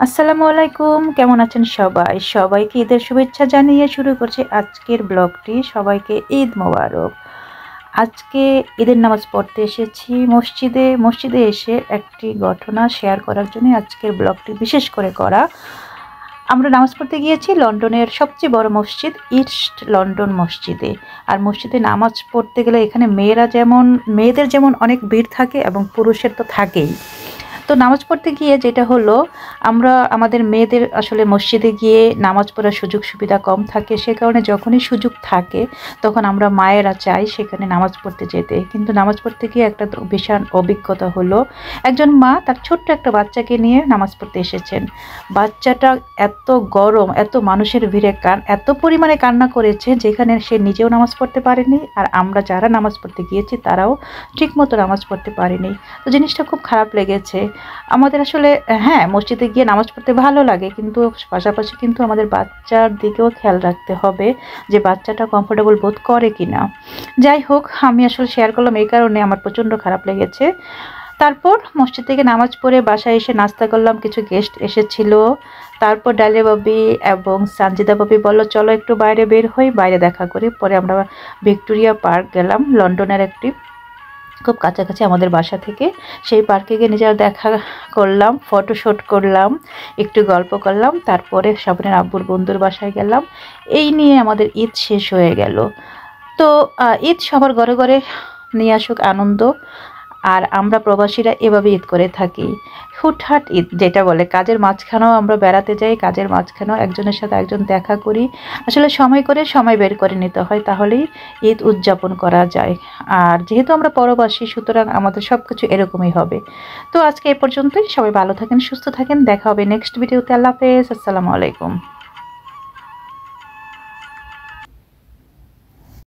আসসালামু আলাইকুম, কেমন আছেন সবাই? সবাইকে ঈদের শুভেচ্ছা জানিয়ে শুরু করছি আজকের ব্লগটি। সবাইকে ঈদ মোবারক। আজকে ঈদের নামাজ পড়তে এসেছি মসজিদে এসে একটি ঘটনা শেয়ার করার জন্য আজকের ব্লগটি বিশেষ করে করা। আমরা নামাজ পড়তে গিয়েছি লন্ডনের সবচেয়ে বড় মসজিদ ইস্ট লন্ডন মসজিদে। আর মসজিদে নামাজ পড়তে গেলে এখানে মেয়েদের যেমন অনেক ভিড় থাকে এবং পুরুষের তো থাকেই। তো নামাজ পড়তে গিয়ে যেটা হলো, আমরা আমাদের মেয়েদের আসলে মসজিদে গিয়ে নামাজ পড়ার সুযোগ সুবিধা কম থাকে, সে কারণে যখনই সুযোগ থাকে তখন আমরা মায়েরা চাই সেখানে নামাজ পড়তে যেতে। কিন্তু নামাজ পড়তে গিয়ে একটা বিশাল অভিজ্ঞতা হলো, একজন মা তার ছোট্ট একটা বাচ্চাকে নিয়ে নামাজ পড়তে এসেছেন। বাচ্চাটা এত গরম, এত মানুষের ভিড়ে এত পরিমাণে কান্না করেছে যেখানে সে নিজেও নামাজ পড়তে পারেনি, আর আমরা যারা নামাজ পড়তে গিয়েছি তারাও ঠিকমতো নামাজ পড়তে পারিনি। তো জিনিসটা খুব খারাপ লেগেছে আমাদের আসলে। হ্যাঁ, মসজিদে গিয়ে নামাজ পড়তে ভালো লাগে, কিন্তু পাশাপাশি কিন্তু আমাদের বাচ্চার দিকেও খেয়াল রাখতে হবে যে বাচ্চাটা কমফোর্টেবল বোধ করে কিনা। যাই হোক, আমি আসলে শেয়ার করলাম এই কারণে আমার প্রচণ্ড খারাপ লেগেছে। তারপর মসজিদ থেকে নামাজ পড়ে বাসায় এসে নাস্তা করলাম, কিছু গেস্ট এসেছিল। তারপর ডালিয়া বাবি এবং সানজিদা বাবি বলল চলো একটু বাইরে বের হই, বাইরে দেখা করি। পরে আমরা ভিক্টোরিয়া পার্ক গেলাম, লন্ডনের একটি খুব কাছাকাছি আমাদের বাসা থেকে। সেই পার্কে গিয়ে নিজেরা দেখা করলাম, ফটোশ্যুট করলাম, একটু গল্প করলাম। তারপরে স্বপ্নের আব্বুর বন্ধুর বাসায় গেলাম। এই নিয়ে আমাদের ঈদ শেষ হয়ে গেল। তো ঈদ সবার ঘরে ঘরে নিয়ে আসুক আনন্দ। আর আমরা প্রবাসীরা এভাবে ঈদ করে থাকি, হুটহাট ঈদ যেটা বলে। কাজের মাঝখানেও আমরা বেড়াতে যাই, কাজের মাঝখানেও একজনের সাথে একজন দেখা করি। আসলে সময় বের করে নিতে হয়, তাহলেই ঈদ উদযাপন করা যায়। আর যেহেতু আমরা পরবাসী, সুতরাং আমাদের সব কিছু এরকমই হবে। তো আজকে এ পর্যন্তই। সবাই ভালো থাকেন, সুস্থ থাকেন, দেখা হবে নেক্সট ভিডিওতে। আল্লাহ হাফেজ, আসসালামু আলাইকুম।